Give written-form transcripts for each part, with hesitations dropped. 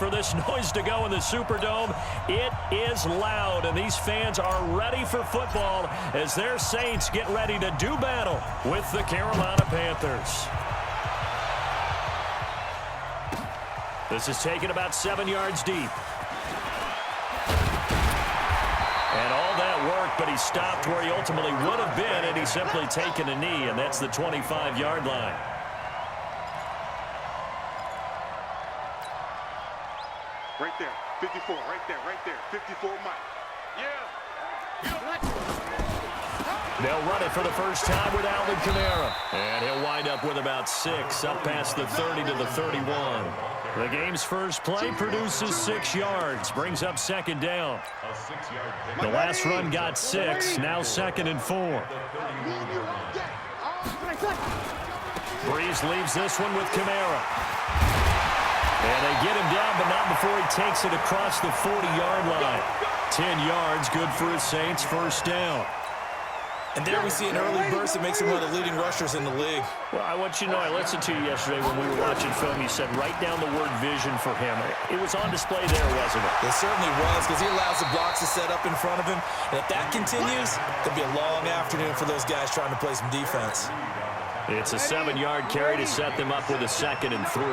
for this noise to go in the Superdome. It is loud, and these fans are ready for football as their Saints get ready to do battle with the Carolina Panthers. This is taken about 7 yards deep. And all that work, but he stopped where he ultimately would have been, and he's simply taken a knee, and that's the 25-yard line. Right there, 54, right there, 54, Mike. Yeah. They'll run it for the first time with Alvin Kamara. And he'll wind up with about 6, up past the 30 to the 31. The game's first play produces 6 yards, brings up second down. The last run got 6, now 2nd and 4. Breeze leaves this one with Kamara. And they get him down, but not before he takes it across the 40-yard line. 10 yards, good for his Saints, first down. And there we see an early burst that makes him one of the leading rushers in the league. Well, I want you to know, I listened to you yesterday when we were watching film. You said write down the word vision for him. It was on display there, wasn't it? It certainly was, because he allows the blocks to set up in front of him. And if that continues, it could be a long afternoon for those guys trying to play some defense. It's a 7-yard carry to set them up with a 2nd and 3.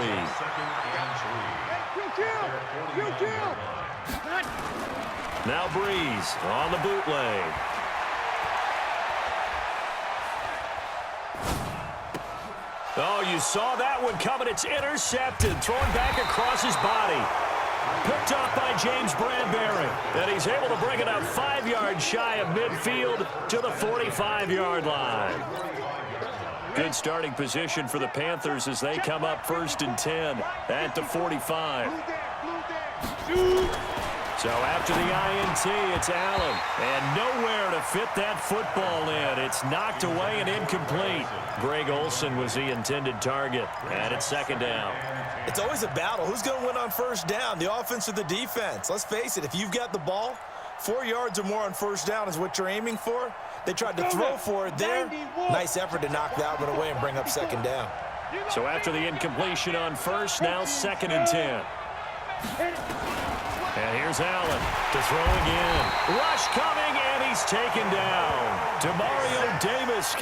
Now Breeze on the bootleg. Oh, you saw that one coming. It's intercepted. Thrown back across his body. Picked up by James Bradbury. And he's able to bring it up 5 yards shy of midfield to the 45-yard line. Good starting position for the Panthers as they come up 1st and 10 at the 45. So after the INT, it's Allen. And nowhere to fit that football in. It's knocked away and incomplete. Greg Olsen was the intended target. And it's 2nd down. It's always a battle. Who's going to win on first down, the offense or the defense? Let's face it, if you've got the ball, 4 yards or more on first down is what you're aiming for. They tried to throw for it there. Nice effort to knock that one away and bring up 2nd down. So after the incompletion on first, now 2nd and 10. And here's Allen to throw again. Rush coming, and he's taken down. Demario Davis.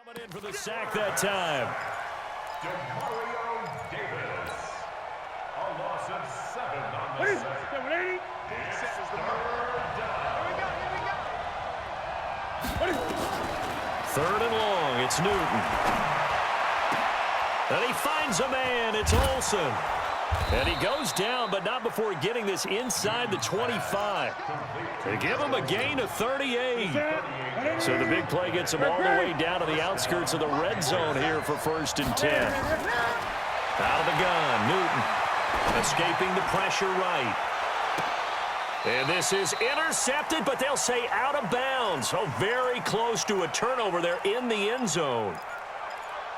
Coming in for the sack that time. Demario Davis. A loss of 7 on the sack. This is the third down. Here we go. 3rd and long. It's Newton. And he finds a man. It's Olsen. And he goes down, but not before getting this inside the 25. They give him a gain of 38. So the big play gets him all the way down to the outskirts of the red zone here for 1st and 10. Out of the gun, Newton escaping the pressure right. And this is intercepted, but they'll say out of bounds. Oh, very close to a turnover there in the end zone.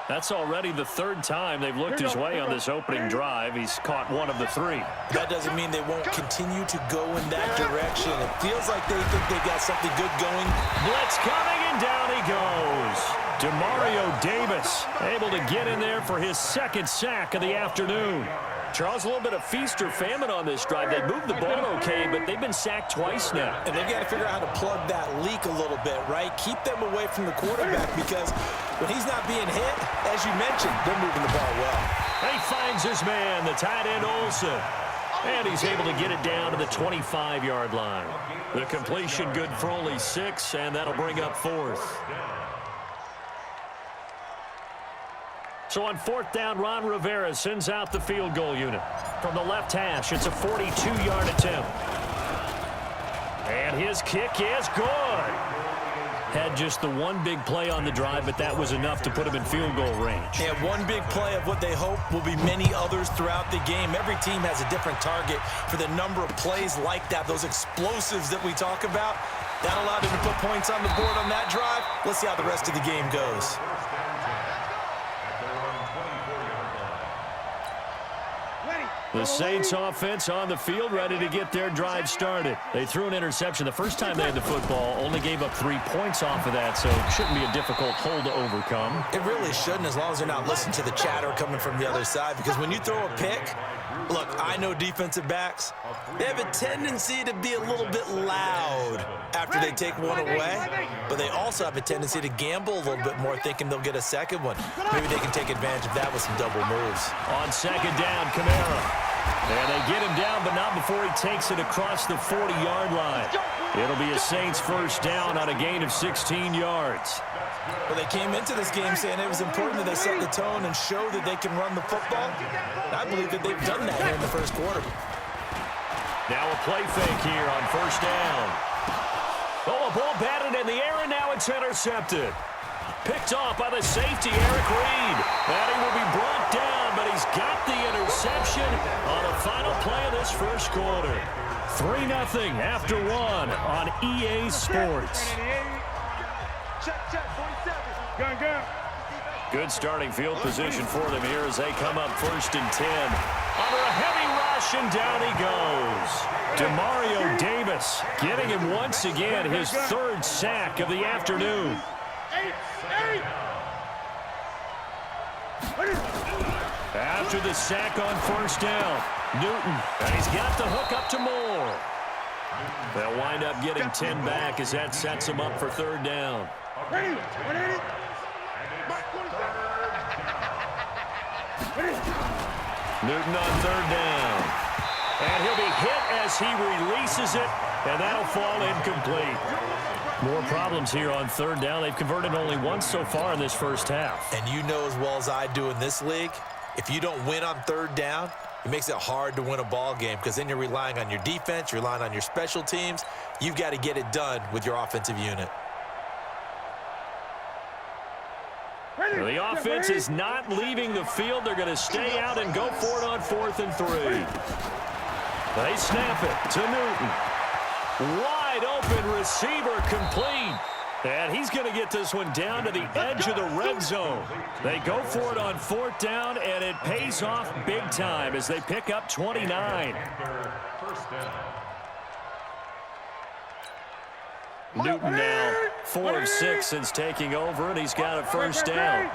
That's already the 3rd time they've looked his way on this opening drive. He's caught 1 of the 3. That doesn't mean they won't continue to go in that direction. It feels like they think they've got something good going. Blitz coming, and down he goes. Demario Davis able to get in there for his 2nd sack of the afternoon. Charles, a little bit of feast or famine on this drive. They moved the ball okay, but they've been sacked twice now. And they've got to figure out how to plug that leak a little bit, right? Keep them away from the quarterback, because when he's not being hit, as you mentioned, they're moving the ball well. He finds his man, the tight end Olsen. And he's able to get it down to the 25-yard line. The completion good for only 6, and that'll bring up 4th. So on 4th down, Ron Rivera sends out the field goal unit. From the left hash, it's a 42-yard attempt. And his kick is good. Had just the one big play on the drive, but that was enough to put him in field goal range. Yeah, one big play of what they hope will be many others throughout the game. Every team has a different target for the number of plays like that, those explosives that we talk about. That allowed him to put points on the board on that drive. Let's see how the rest of the game goes. The Saints offense on the field, ready to get their drive started. They threw an interception the first time they had the football, only gave up 3 points off of that, so it shouldn't be a difficult hole to overcome. It really shouldn't, as long as they're not listening to the chatter coming from the other side, because when you throw a pick, look, I know defensive backs, they have a tendency to be a little bit loud after they take one away, but they also have a tendency to gamble a little bit more, thinking they'll get a second one. Maybe they can take advantage of that with some double moves. On second down, Kamara. And they get him down, but not before he takes it across the 40-yard line. It'll be a Saints first down on a gain of 16 yards. Well, they came into this game saying it was important that they set the tone and show that they can run the football. And I believe that they've done that here in the first quarter. Now a play fake here on first down. Oh, a ball batted in the air, and now it's intercepted. Picked off by the safety, Eric Reed. And he will be brought down, but he's got the interception on the final play of this first quarter. 3-0 after one on EA Sports. Good starting field position for them here as they come up 1st and 10. Under a heavy rush, and down he goes. Demario Davis getting him once again his 3rd sack of the afternoon. After the sack on first down, Newton, and he's got the hook up to Moore. They'll wind up getting 10 back as that sets them up for 3rd down. Newton on 3rd down. And he'll be hit as he releases it, and that'll fall incomplete. More problems here on 3rd down. They've converted only once so far in this first half. And you know as well as I do in this league, if you don't win on 3rd down, it makes it hard to win a ball game because then you're relying on your defense, you're relying on your special teams. You've got to get it done with your offensive unit. The offense is not leaving the field. They're going to stay out and go for it on 4th and 3. They snap it to Newton. Wide open receiver, complete. And he's going to get this one down to the edge of the red zone. They go for it on 4th down, and it pays off big time as they pick up 29. Newton now 4 of 6 since taking over, and he's got a first down.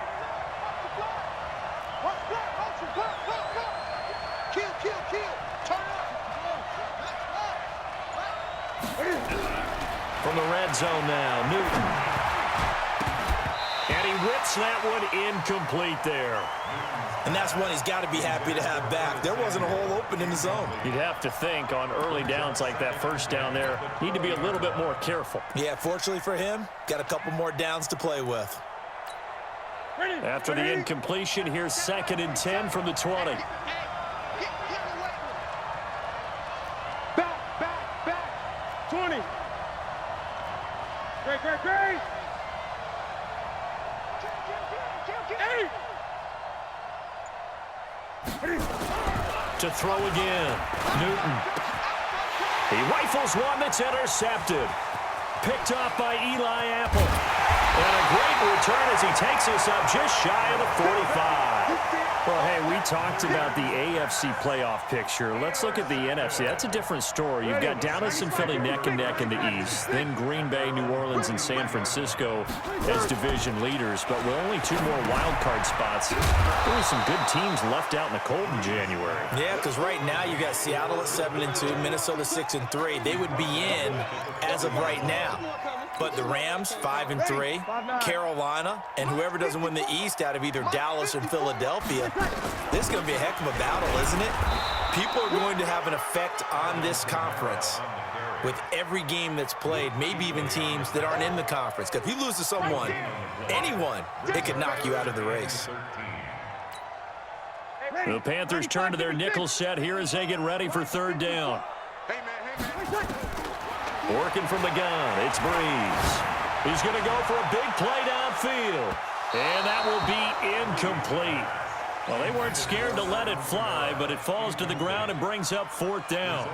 From the red zone now, Newton. And he whips that one incomplete there. And that's one he's got to be happy to have back. There wasn't a hole open in the zone. You'd have to think on early downs like that first down there, need to be a little bit more careful. Yeah, fortunately for him, got a couple more downs to play with. After the incompletion, here's 2nd and 10 from the 20. Back. 20. Great. To throw again, Newton. He rifles one that's intercepted. Picked off by Eli Apple. And a great return as he takes us up just shy of the 45. Well, hey, we talked about the AFC playoff picture. Let's look at the NFC. That's a different story. You've got Dallas and Philly neck and neck in the East. Then Green Bay, New Orleans, and San Francisco as division leaders. But with only 2 more wild card spots, there were some good teams left out in the cold in January. Yeah, because right now you got Seattle at 7-2, Minnesota 6-3. They would be in as of right now. But the Rams, 5-3, Carolina, and whoever doesn't win the East out of either Dallas or Philadelphia, this is going to be a heck of a battle, isn't it? People are going to have an effect on this conference with every game that's played, maybe even teams that aren't in the conference. Because if you lose to someone, anyone, it could knock you out of the race. The Panthers turn to their nickel set here as they get ready for 3rd down. Working from the gun, it's Breeze. He's going to go for a big play downfield. And that will be incomplete. Well, they weren't scared to let it fly, but it falls to the ground and brings up 4th down.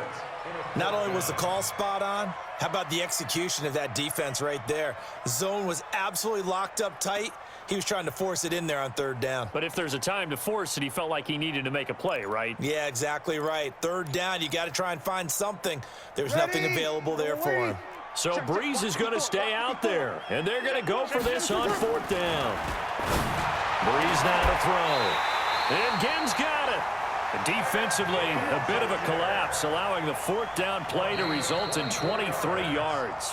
Not only was the call spot on, how about the execution of that defense right there? The zone was absolutely locked up tight. He was trying to force it in there on 3rd down. But if there's a time to force it, he felt like he needed to make a play, right? Yeah, exactly right. 3rd down, you got to try and find something. There's nothing available there for him. So Breeze is going to stay out there, and they're going to go for this on 4th down. Breeze now to throw. And Ginn's got it. Defensively, a bit of a collapse, allowing the 4th down play to result in 23 yards.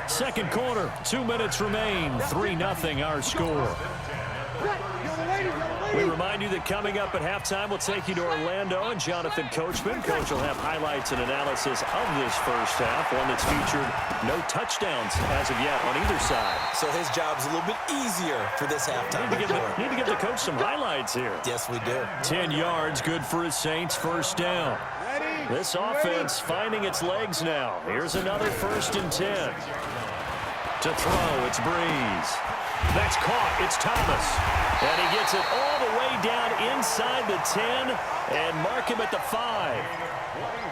Second quarter, 2 minutes remain, 3-0 our score. We remind you that coming up at halftime, we'll take you to Orlando and Jonathan Coachman. Coach will have highlights and analysis of this first half, one that's featured no touchdowns as of yet on either side. So his job's a little bit easier for this halftime. Need to give the coach some highlights here. Yes, we do. 10 yards, good for his Saints, 1st down. This offense finding its legs now. Here's another 1st and 10. To throw, it's Breeze. That's caught, it's Thomas. And he gets it all the way down inside the 10 and mark him at the 5.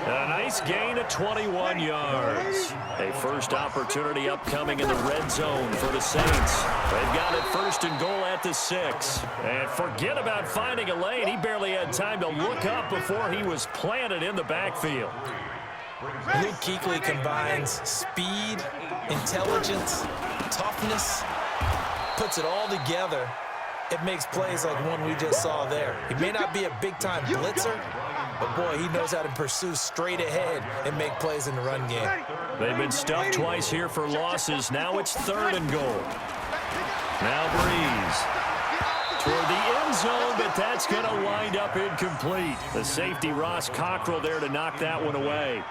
A nice gain of 21 yards. A first opportunity upcoming in the red zone for the Saints. They've got it 1st and goal at the 6. And forget about finding a lane. He barely had time to look up before he was planted in the backfield. Luke Kuechly combines speed, intelligence, toughness, puts it all together. It makes plays like one we just saw there. He may not be a big-time blitzer, but, boy, he knows how to pursue straight ahead and make plays in the run game. They've been stuffed twice here for losses. Now it's 3rd and goal. Now Breeze toward the end zone, but that's going to wind up incomplete. The safety, Ross Cockrell, there to knock that one away.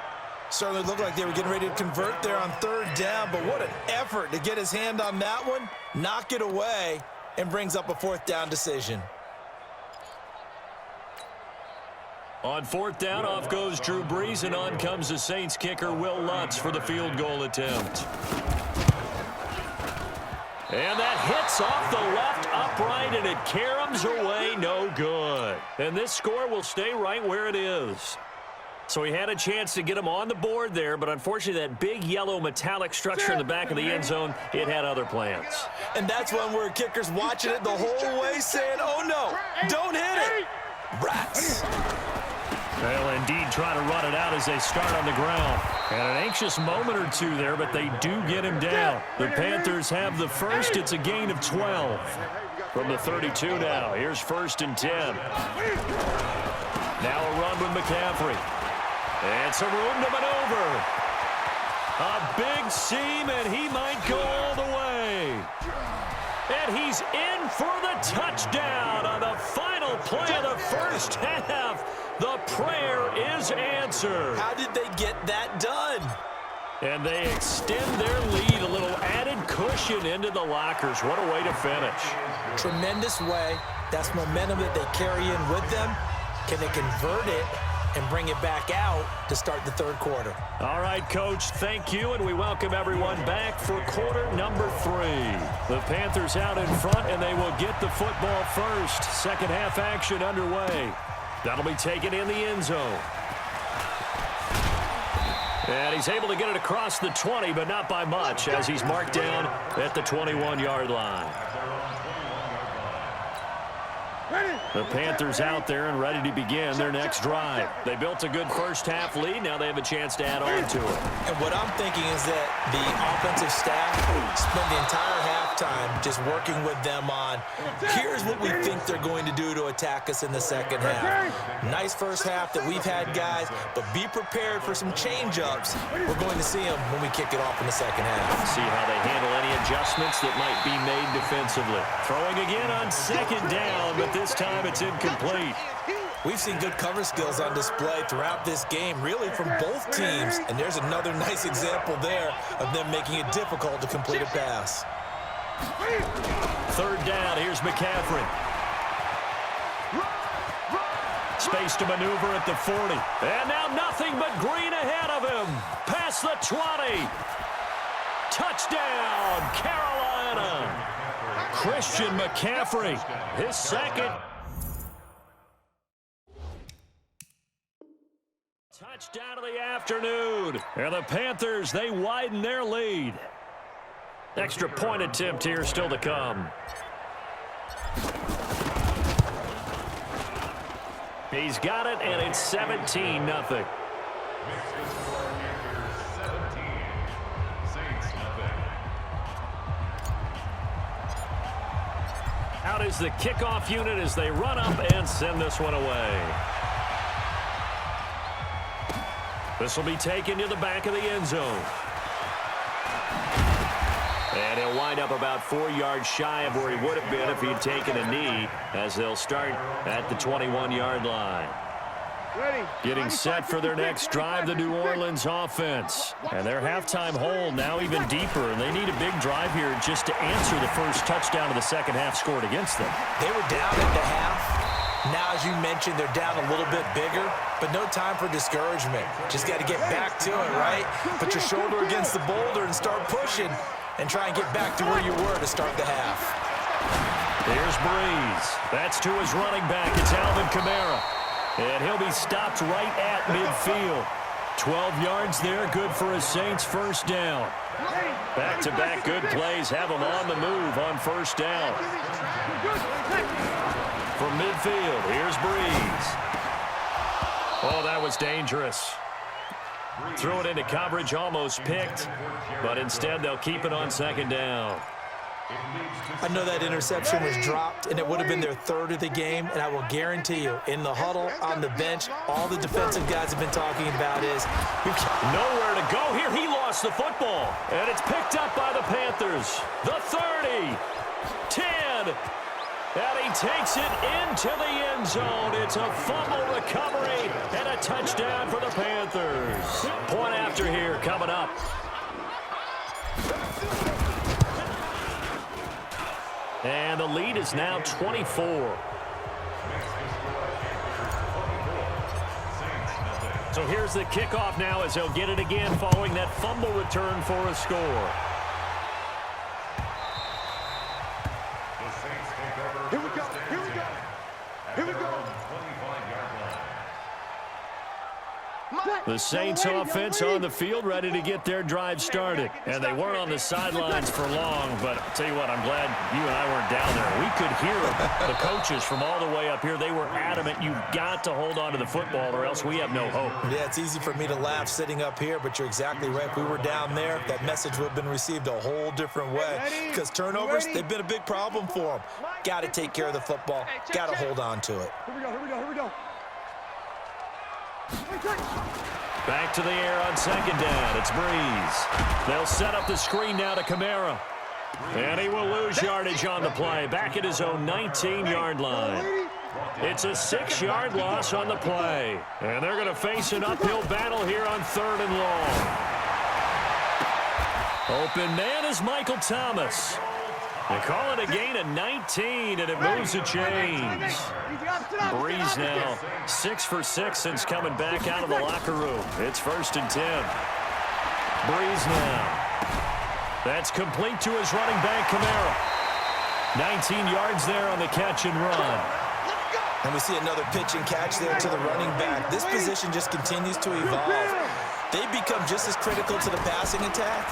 Certainly looked like they were getting ready to convert there on 3rd down, but what an effort to get his hand on that one, knock it away, and brings up a 4th down decision. On 4th down, off goes Drew Brees, and on comes the Saints kicker, Will Lutz, for the field goal attempt. And that hits off the left upright, and it caroms away, no good. And this score will stay right where it is. So he had a chance to get him on the board there, but unfortunately that big yellow metallic structure in the back of the end zone, it had other plans. And that's when we're kickers watching it the whole way saying, oh no, don't hit it. Rats. They'll indeed try to run it out as they start on the ground. And an anxious moment or two there, but they do get him down. The Panthers have the first. It's a gain of 12. From the 32 now, here's 1st and 10. Now a run with McCaffrey. And some room to maneuver. A big seam, and he might go all the way. And he's in for the touchdown on the final play of the first half. The prayer is answered. How did they get that done? And they extend their lead, a little added cushion into the lockers. What a way to finish. Tremendous way. That's momentum that they carry in with them. Can they convert it and bring it back out to start the 3rd quarter? All right, Coach, thank you, and we welcome everyone back for quarter number 3. The Panthers out in front, and they will get the football first. Second half action underway. That'll be taken in the end zone. And he's able to get it across the 20, but not by much, as he's marked down at the 21-yard line. The Panthers out there and ready to begin their next drive. They built a good first half lead. Now they have a chance to add on to it. And what I'm thinking is that the offensive staff spent the entire halftime just working with them on, here's what we think they're going to do to attack us in the second half. Nice first half that we've had, guys, but be prepared for some change-ups. We're going to see them when we kick it off in the second half. See how they handle any adjustments that might be made defensively. Throwing again on 2nd down, but this time it's incomplete. We've seen good cover skills on display throughout this game, really from both teams. And there's another nice example there of them making it difficult to complete a pass. 3rd down, here's McCaffrey. Space to maneuver at the 40. And now nothing but green ahead of him. Past the 20. Touchdown, Carolina. Christian McCaffrey, his second. Touchdown of the afternoon. And the Panthers, they widen their lead. Extra point attempt here still to come. He's got it, and it's 17-0. Out is the kickoff unit as they run up and send this one away. This will be taken to the back of the end zone. And he'll wind up about 4 yards shy of where he would have been if he'd taken a knee, as they'll start at the 21-yard line. Getting set for their next drive, the New Orleans offense. And their halftime hole now even deeper, and they need a big drive here just to answer the first touchdown of the second half scored against them. They were down at the half. Now, as you mentioned, they're down a little bit bigger, but no time for discouragement. Just got to get back to it, right? Put your shoulder against the boulder and start pushing and try and get back to where you were to start the half. Here's Breeze. That's to his running back. It's Alvin Kamara. And he'll be stopped right at midfield. 12 yards there, good for a Saints first down. Back-to-back good plays have them on the move on first down. From midfield, here's Breeze. Oh, that was dangerous. Threw it into coverage, almost picked, but instead they'll keep it on second down. I know that interception was dropped, and it would have been their third of the game, and I will guarantee you, in the huddle, on the bench, all the defensive guys have been talking about is nowhere to go here. He lost the football, and it's picked up by the Panthers. The 30, 10, and he takes it into the end zone. It's a fumble recovery and a touchdown for the Panthers. Point after here coming up. And the lead is now 24. So here's the kickoff now as they'll get it again following that fumble return for a score. Here we go. Here we go. Here we go. The Saints offense on the field ready to get their drive started. And they weren't on the sidelines for long, but I'll tell you what, I'm glad you and I weren't down there. We could hear the coaches from all the way up here. They were adamant, you've got to hold on to the football or else we have no hope. Yeah, it's easy for me to laugh sitting up here, but you're exactly right. If we were down there, that message would have been received a whole different way. Because turnovers, they've been a big problem for them. Got to take care of the football. Got to hold on to it. Here we go. Here we go. Here we go. Back to the air on second down. It's Breeze. They'll set up the screen now to Kamara. And he will lose yardage on the play. Back at his own 19-yard line. It's a 6-yard loss on the play. And they're going to face an uphill battle here on 3rd and long. Open man is Michael Thomas. They call it a gain of 19, and it moves the chains. Breeze now 6 for 6 since coming back out of the locker room. It's 1st and 10. Breeze now. That's complete to his running back, Kamara. 19 yards there on the catch and run. And we see another pitch and catch there to the running back. This position just continues to evolve. They become just as critical to the passing attack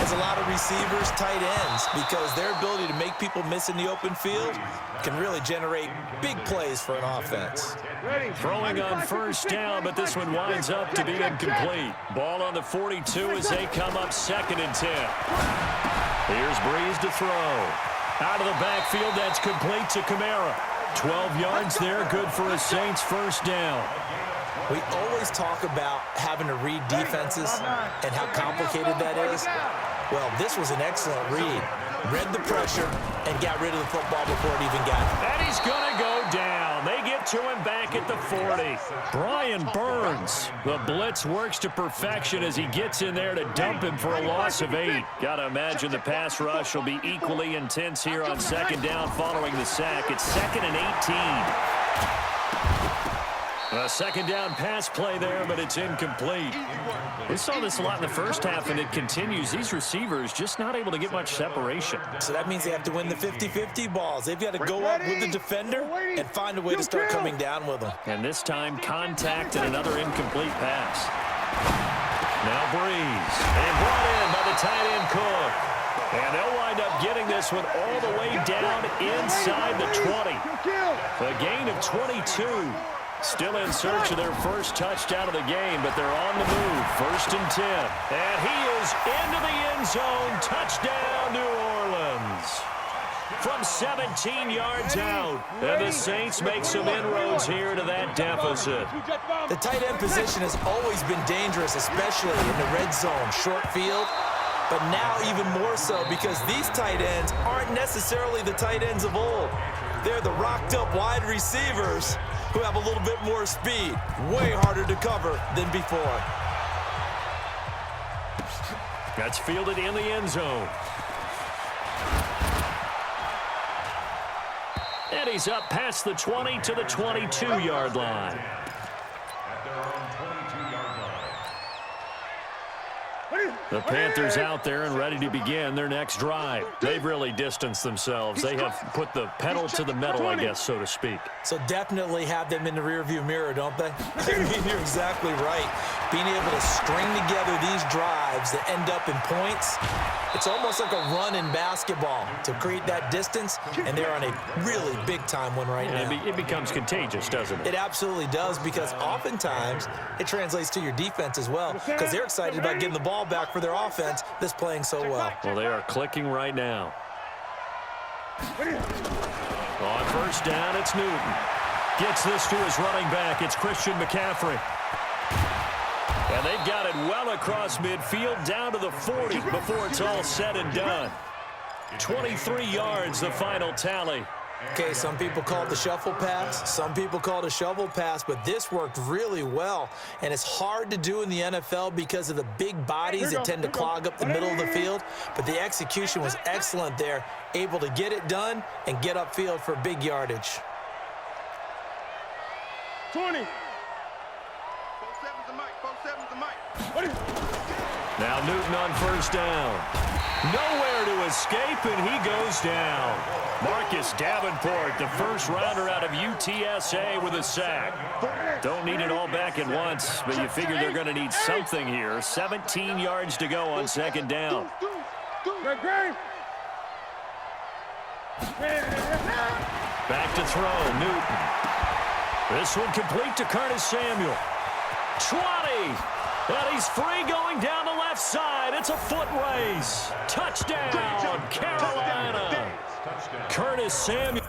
as a lot of receivers, tight ends, because their ability to make people miss in the open field can really generate big plays for an offense. Throwing on first down, but this one winds up to be incomplete. Ball on the 42 as they come up 2nd and 10. Here's Breeze to throw. Out of the backfield, that's complete to Kamara. 12 yards there, good for a Saints first down. We always talk about having to read defenses and how complicated that is. Well, this was an excellent read. Read the pressure and got rid of the football before it even got him. And he's going to go down. They get to him back at the 40. Brian Burns. The blitz works to perfection as he gets in there to dump him for a loss of 8. Got to imagine the pass rush will be equally intense here on 2nd down following the sack. It's 2nd and 18. A second down pass play there, but it's incomplete. We saw this a lot in the first half, and it continues. These receivers just not able to get much separation. So that means they have to win the 50-50 balls. They've got to go up with the defender and find a way to start coming down with them. And this time, contact and another incomplete pass. Now Breeze. And brought in by the tight end Cook. And they'll wind up getting this one all the way down inside the 20. A gain of 22. Still in search of their first touchdown of the game, but they're on the move. 1st and 10. And he is into the end zone. Touchdown, New Orleans. From 17 yards out. And the Saints make some inroads here to that deficit. The tight end position has always been dangerous, especially in the red zone, short field. But now even more so because these tight ends aren't necessarily the tight ends of old. They're the rocked-up wide receivers who have a little bit more speed. Way harder to cover than before. That's fielded in the end zone. And he's up past the 20 to the 22-yard line. At their own 22-yard line. The Panthers out there and ready to begin their next drive. They've really distanced themselves. They have put the pedal to the metal, I guess, so to speak. So definitely have them in the rearview mirror, don't they? I mean, you're exactly right. Being able to string together these drives that end up in points, it's almost like a run in basketball to create that distance, and they're on a really big-time one right now. It becomes contagious, doesn't it? It absolutely does, because oftentimes it translates to your defense as well, because they're excited about getting the ball back for their offense that's playing so well. Well, they are clicking right now. On 1st down, it's Newton. Gets this to his running back. It's Christian McCaffrey. And they've got it well across midfield down to the 40 before it's all said and done. 23 yards, the final tally. Okay, some people call it the shuffle pass. Some people call it a shovel pass, but this worked really well. And it's hard to do in the NFL because of the big bodies that tend to clog up the middle of the field. But the execution was excellent there, able to get it done and get upfield for big yardage. 20. Now Newton on 1st down. Nowhere to escape, and he goes down. Marcus Davenport, the first rounder out of UTSA with a sack. Don't need it all back at once, but you figure they're going to need something here. 17 yards to go on 2nd down. Back to throw, Newton. This one complete to Curtis Samuel. 20. And he's free going down the left side. It's a foot race. Touchdown, Carolina. Curtis Samuel.